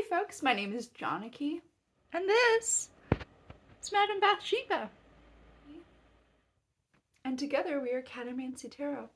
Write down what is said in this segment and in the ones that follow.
folks, my name is Janaki, and this is Madame Bathsheba. And together we are Catomancy Tarot.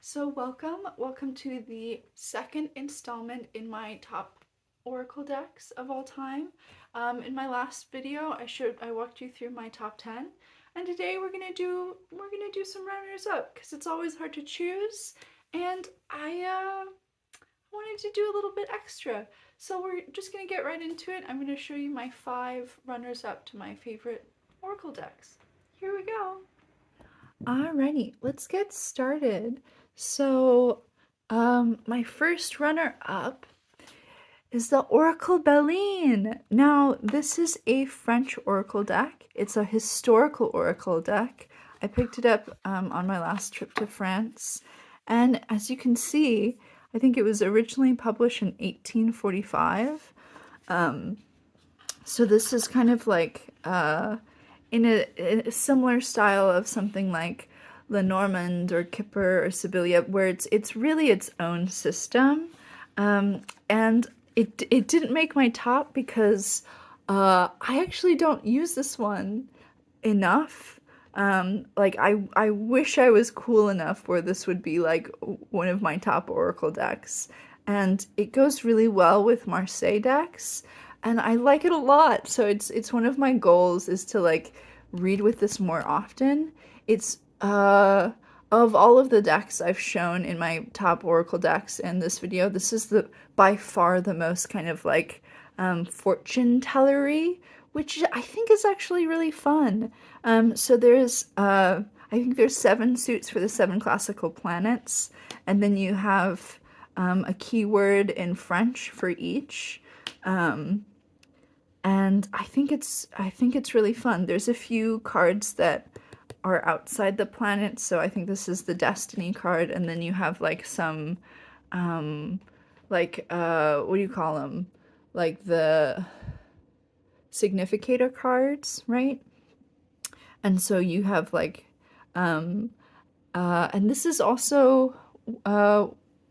So welcome to the second installment in my top oracle decks of all time. In my last video, I walked you through my top 10, and today we're gonna do some runners up because it's always hard to choose, and I wanted to do a little bit extra. So we're just gonna get right into it. I'm gonna show you my 5 runners up to my favorite oracle decks. Here we go. Alrighty, let's get started. So, my first runner up is the Oracle Belline. Now, this is a French oracle deck. It's a historical oracle deck. I picked it up on my last trip to France, and as you can see, I think it was originally published in 1845. So this is kind of like in a similar style of something like Lenormand or Kipper or Sibylla, where it's really its own system. And it didn't make my top because I actually don't use this one enough. Like I wish I was cool enough where this would be like one of my top oracle decks, and it goes really well with Marseille decks, and I like it a lot. So it's one of my goals is to like read with this more often. It's of all of the decks I've shown in my top oracle decks in this video, this is the by far the most kind of like fortune tellery, which I think is actually really fun. So there's, I think there's 7 suits for the 7 classical planets, and then you have a keyword in French for each. And I think it's really fun. There's a few cards that are outside the planet, so I think this is the Destiny card, and then you have like some, what do you call them? Like the significator cards, right? And so you have like, and this is also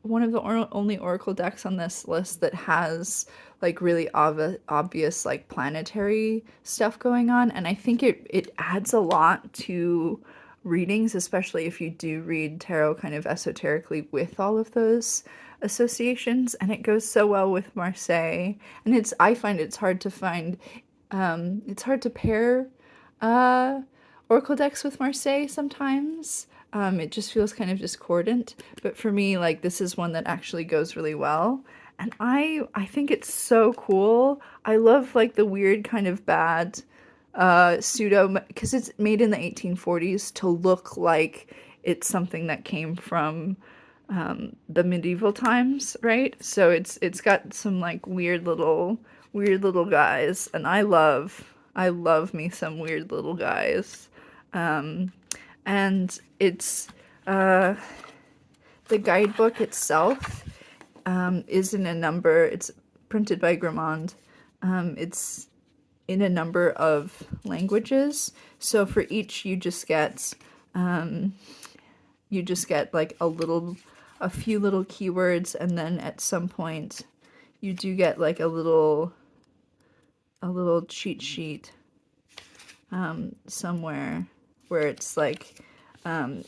one of the only oracle decks on this list that has like really obvious like planetary stuff going on, and I think it adds a lot to readings, especially if you do read tarot kind of esoterically with all of those associations, and it goes so well with Marseille. And I find it's hard to find, it's hard to pair oracle decks with Marseille sometimes. It just feels kind of discordant, but for me, like, this is one that actually goes really well, and I think it's so cool. I love like the weird kind of bad pseudo, because it's made in the 1840s to look like it's something that came from the medieval times, right? So it's got some like weird little guys, and I love me some weird little guys. And it's the guidebook itself is in a number. It's printed by Grimond. It's in a number of languages. So for each, you just get like a few little keywords, and then at some point, you do get like a little cheat sheet somewhere, where it's like,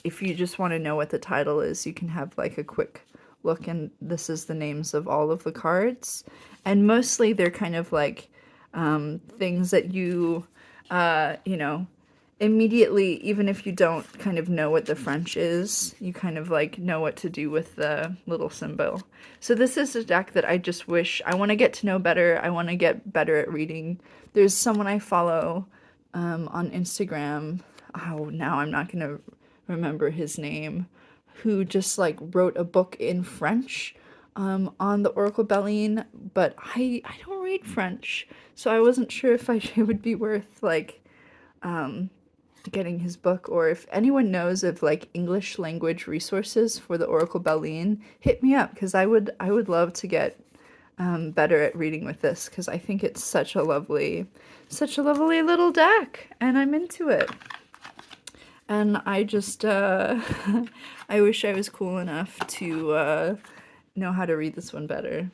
if you just want to know what the title is, you can have like a quick look, and this is the names of all of the cards. And mostly they're kind of like things that you know, immediately, even if you don't kind of know what the French is, you kind of like know what to do with the little symbol. So this is a deck that I just wish, I want to get to know better. I want to get better at reading. There's someone I follow on Instagram. Oh, now I'm not gonna remember his name, who just like wrote a book in French on the Oracle Belline, but I don't read French, so I wasn't sure if it would be worth like getting his book, or if anyone knows of like English language resources for the Oracle Belline, hit me up, because I would love to get better at reading with this, because I think it's such a lovely little deck, and I'm into it. And I just, I wish I was cool enough to know how to read this one better.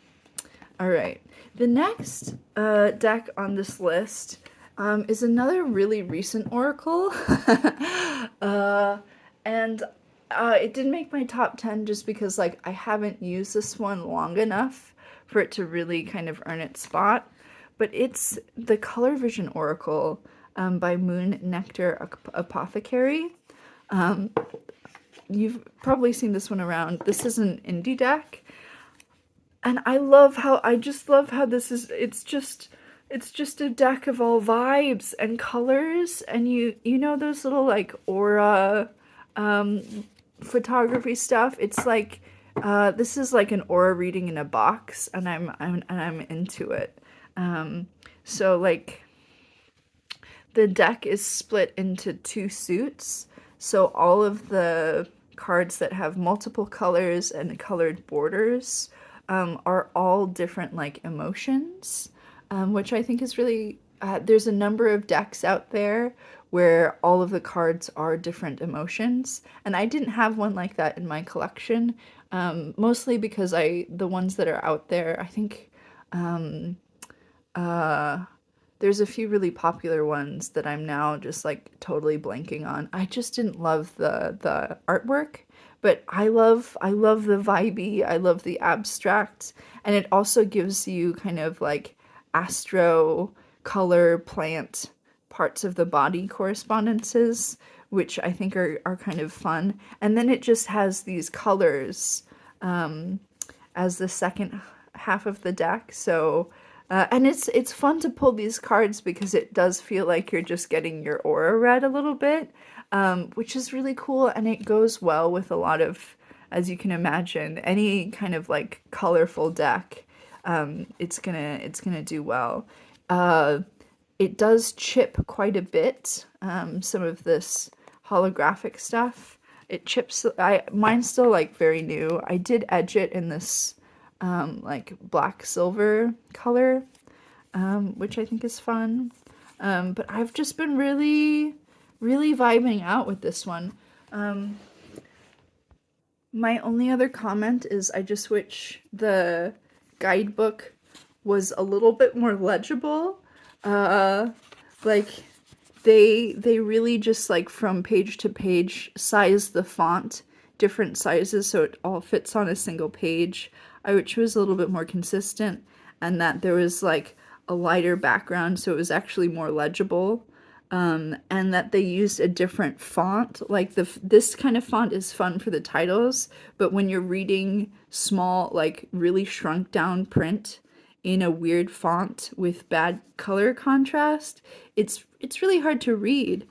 All right. The next deck on this list is another really recent oracle. uh, and it didn't make my top 10 just because like I haven't used this one long enough for it to really kind of earn its spot. But it's the Color Vision Oracle by Moon Nectar Apothecary. You've probably seen this one around. This is an indie deck. And I just love how this is, it's just a deck of all vibes and colors, and you know those little like aura photography stuff. It's like this is like an aura reading in a box, and I'm into it. So like the deck is split into two suits, so all of the cards that have multiple colors and colored borders are all different like emotions, which I think is really, there's a number of decks out there where all of the cards are different emotions, and I didn't have one like that in my collection, mostly because the ones that are out there, I think there's a few really popular ones that I'm now just like totally blanking on. I just didn't love the artwork, but I love the vibey, I love the abstract, and it also gives you kind of like astro color plant parts of the body correspondences, which I think are kind of fun. And then it just has these colors as the second half of the deck. So and it's fun to pull these cards because it does feel like you're just getting your aura read a little bit, which is really cool, and it goes well with a lot of, as you can imagine, any kind of like colorful deck. It's gonna do well. It does chip quite a bit. Some of this holographic stuff. It chips. Mine's still like very new. I did edge it in this like black silver color, which I think is fun. But I've just been really vibing out with this one. My only other comment is I just wish the guidebook was a little bit more legible. Like they really just like from page to page size the font different sizes so it all fits on a single page. I wish it was a little bit more consistent, and that there was like a lighter background so it was actually more legible, and that they used a different font. Like this kind of font is fun for the titles, but when you're reading small, like really shrunk down print in a weird font with bad color contrast, it's really hard to read,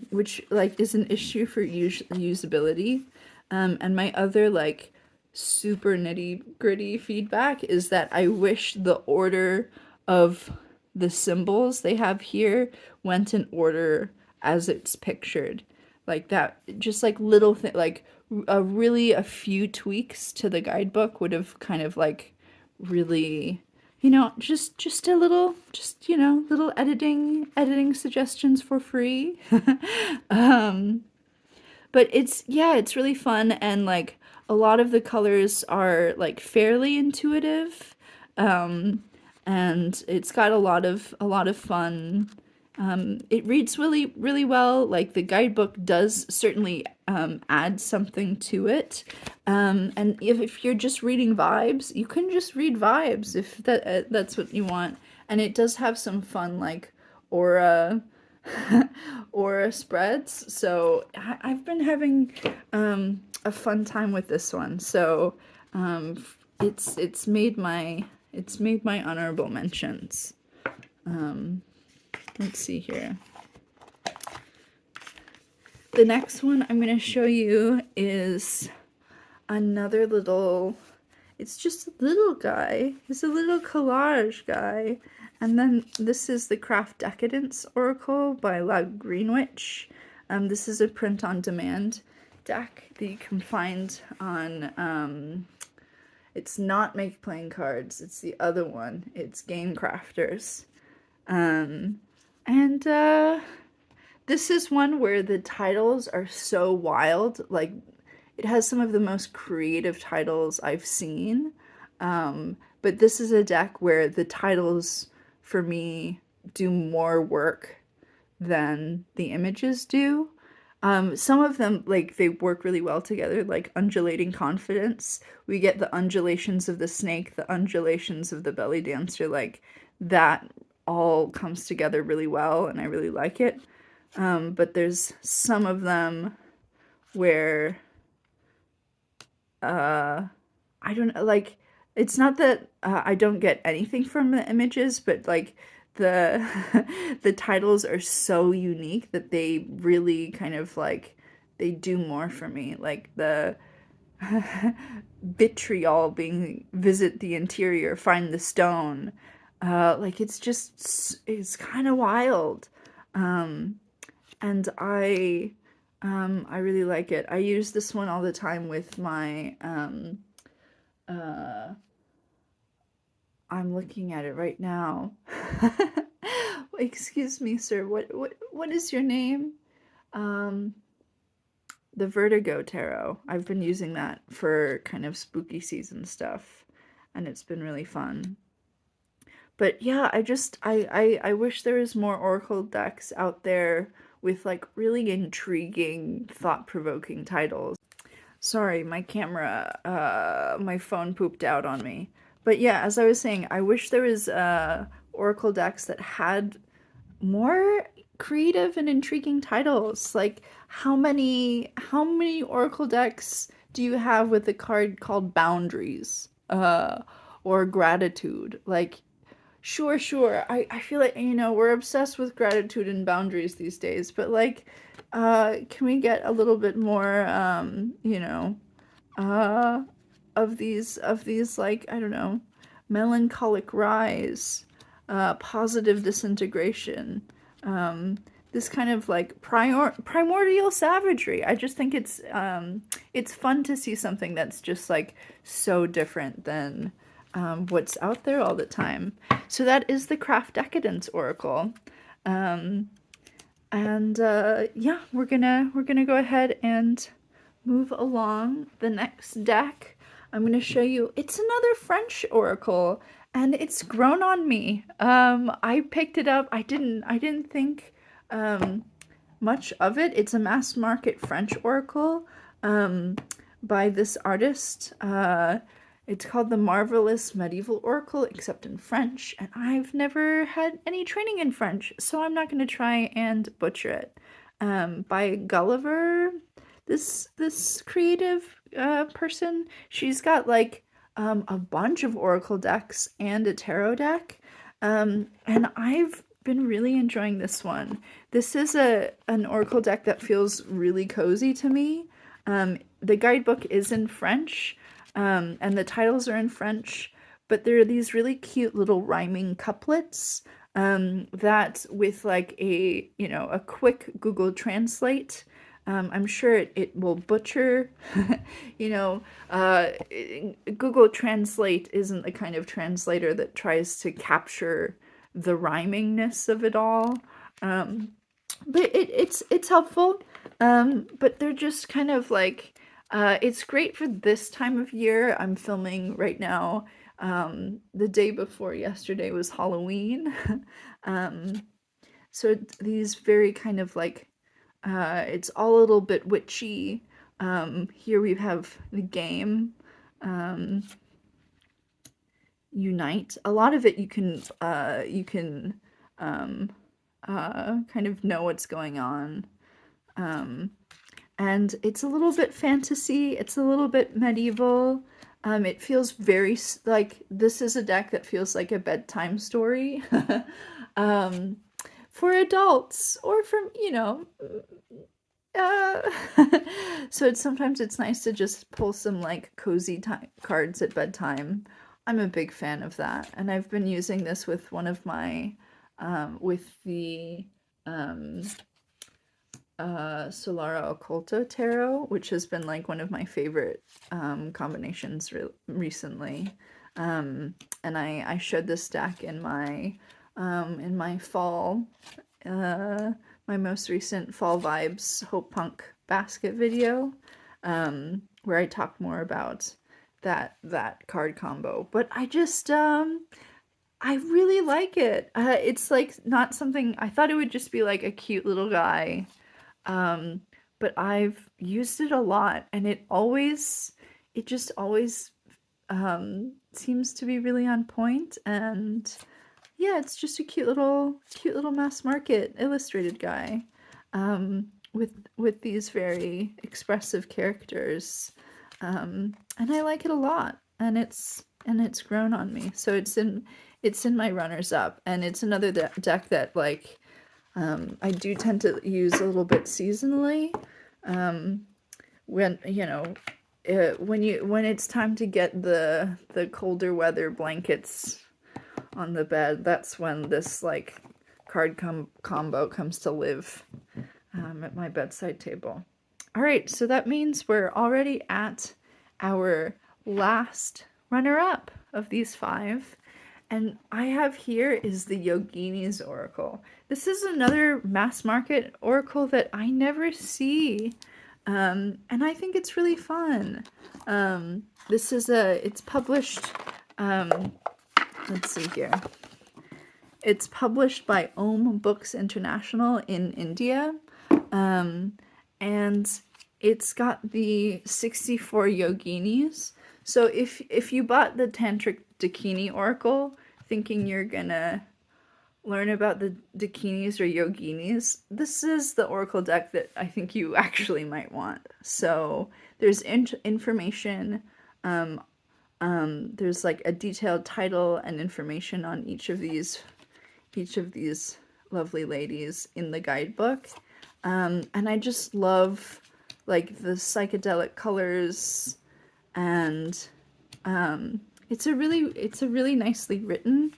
which like is an issue for usability. And my other like super nitty gritty feedback is that I wish the order of the symbols they have here went in order as it's pictured. Like that, just like little thing, like a few tweaks to the guidebook would have kind of like really, just a little, little editing suggestions for free. But it's really fun, and like a lot of the colors are like fairly intuitive, and it's got a lot of fun. It reads really well. Like the guidebook does certainly add something to it, and if you're just reading vibes, you can just read vibes if that's what you want. And it does have some fun like aura aura spreads. So I've been having a fun time with this one. So it's made my honorable mentions. Let's see here. The next one I'm going to show you is another little, it's just a little guy. It's a little collage guy. And then this is the Craft Decadence Oracle by La Greenwich. This is a print on demand deck that you can find on, it's not Make Playing Cards, it's the other one. It's Game Crafters. This is one where the titles are so wild. Like, it has some of the most creative titles I've seen. but this is a deck where the titles for me do more work than the images do. Some of them, like, they work really well together, like undulating confidence. We get the undulations of the snake, the undulations of the belly dancer, like that all comes together really well, and I really like it. But there's some of them where I don't know, like, it's not that I don't get anything from the images, but like the the titles are so unique that they really kind of like they do more for me. Like the vitriol being visit the interior, find the stone. Like it's kind of wild. Um, and I really like it. I use this one all the time with my uh I'm looking at it right now. Excuse me, sir. What is your name? Um the Vertigo Tarot. I've been using that for kind of spooky season stuff, and it's been really fun. But yeah, I wish there was more Oracle decks out there with like really intriguing, thought-provoking titles. Sorry, my camera, my phone pooped out on me. But yeah, as I was saying, I wish there was Oracle decks that had more creative and intriguing titles. Like how many Oracle decks do you have with a card called Boundaries? Or Gratitude? Like sure. I feel like, we're obsessed with gratitude and boundaries these days, but like, can we get a little bit more, uh, of these, like, I don't know, melancholic rise, positive disintegration, this kind of like primordial savagery. I just think it's fun to see something that's just like so different than what's out there all the time. So that is the Craft Decadence Oracle. Um, and yeah, we're gonna go ahead and move along. The next deck I'm gonna show you. It's another French oracle, and it's grown on me. I picked it up. I didn't think um, much of it. It's a mass market French oracle um, by this artist. It's called the Marvelous Medieval Oracle, except in French, and I've never had any training in French, so I'm not going to try and butcher it. By Gulliver, this creative person, she's got like a bunch of oracle decks and a tarot deck, and I've been really enjoying this one. This is an oracle deck that feels really cozy to me. The guidebook is in French, and the titles are in French, but there are these really cute little rhyming couplets that with like a quick Google Translate, I'm sure it will butcher, you know, uh, Google Translate isn't the kind of translator that tries to capture the rhymingness of it all. Um, but it's helpful. But they're just kind of like it's great for this time of year. I'm filming right now. The day before yesterday was Halloween. um, so these very kind of like it's all a little bit witchy. Here we have the game. Um, Unite. A lot of it you can um, kind of know what's going on. Um, and it's a little bit fantasy, it's a little bit medieval. It feels very like this is a deck that feels like a bedtime story um, for adults or from, uh, so sometimes it's nice to just pull some like cozy cards at bedtime. I'm a big fan of that, and I've been using this with one of my with the um, Solara Occulto Tarot, which has been like one of my favorite combinations recently. And I showed this deck in my fall, my most recent Fall Vibes Hope Punk basket video, where I talk more about that card combo. But I really like it. It's like not something I thought it would just be like a cute little guy. Um, but I've used it a lot, and it just always seems to be really on point. And yeah, it's just a cute little mass market illustrated guy, with these very expressive characters, and I like it a lot. And it's grown on me. So it's in my runners up, and it's another deck that like I do tend to use a little bit seasonally. When you know when it's time to get the colder weather blankets on the bed, that's when this like combo comes to live at my bedside table. All right, so that means we're already at our last runner-up of these 5. And I have here is the Yoginis Oracle. This is another mass market oracle that I never see. And I think it's really fun. This is it's published, let's see here. It's published by Om Books International in India. And it's got the 64 Yoginis. So if you bought the Tantric Dakini Oracle thinking you're gonna learn about the Dakinis or Yoginis, this is the Oracle deck that I think you actually might want. So there's information, there's like a detailed title and information on each of these lovely ladies in the guidebook. And I just love like the psychedelic colors, and it's a really nicely written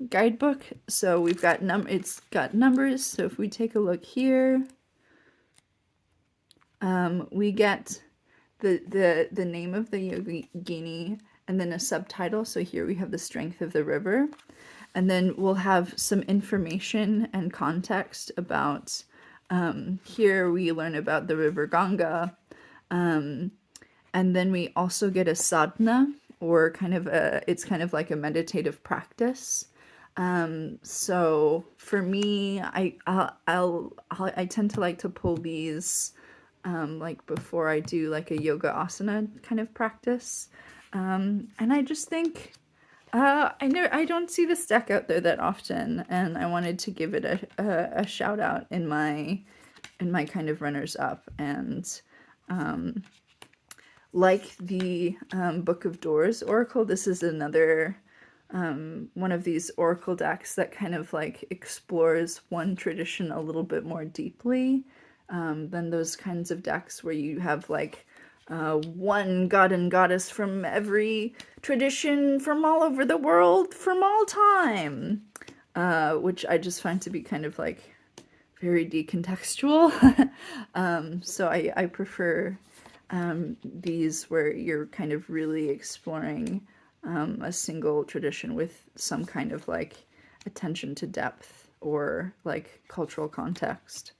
guidebook. So we've got it's got numbers. So if we take a look here, we get the name of the yogini and then a subtitle. So here we have the strength of the river, and then we'll have some information and context about. Here we learn about the river Ganga, and then we also get a sadhana, or it's kind of like a meditative practice. So for me, I tend to like to pull these like before I do like a yoga asana kind of practice, and I just think. I don't see this deck out there that often, and I wanted to give it a shout out in my kind of runners up. And like the Book of Doors Oracle, this is another one of these oracle decks that kind of like explores one tradition a little bit more deeply than those kinds of decks where you have like one god and goddess from every tradition from all over the world from all time, which I just find to be kind of like very decontextual. So I prefer these where you're kind of really exploring a single tradition with some kind of like attention to depth or like cultural context.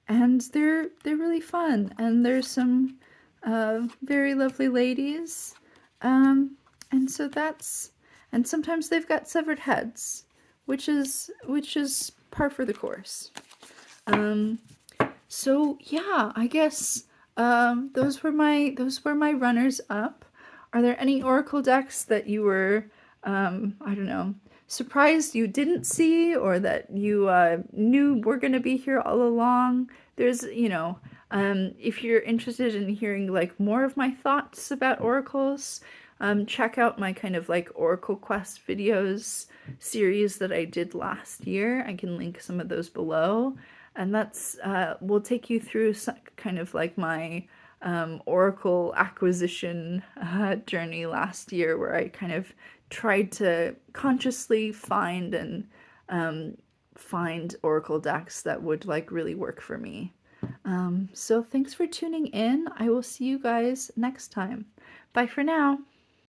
And they're really fun, and there's some very lovely ladies, and so and sometimes they've got severed heads, which is par for the course. So yeah, I guess those were my runners up. Are there any oracle decks that you were I don't know, surprised you didn't see, or that you knew were going to be here all along? There's, if you're interested in hearing like more of my thoughts about oracles, check out my kind of like Oracle Quest videos series that I did last year. I can link some of those below, and that's will take you through some, kind of like my Oracle acquisition journey last year, where I kind of tried to consciously find Oracle decks that would like really work for me. So thanks for tuning in. I will see you guys next time. Bye for now.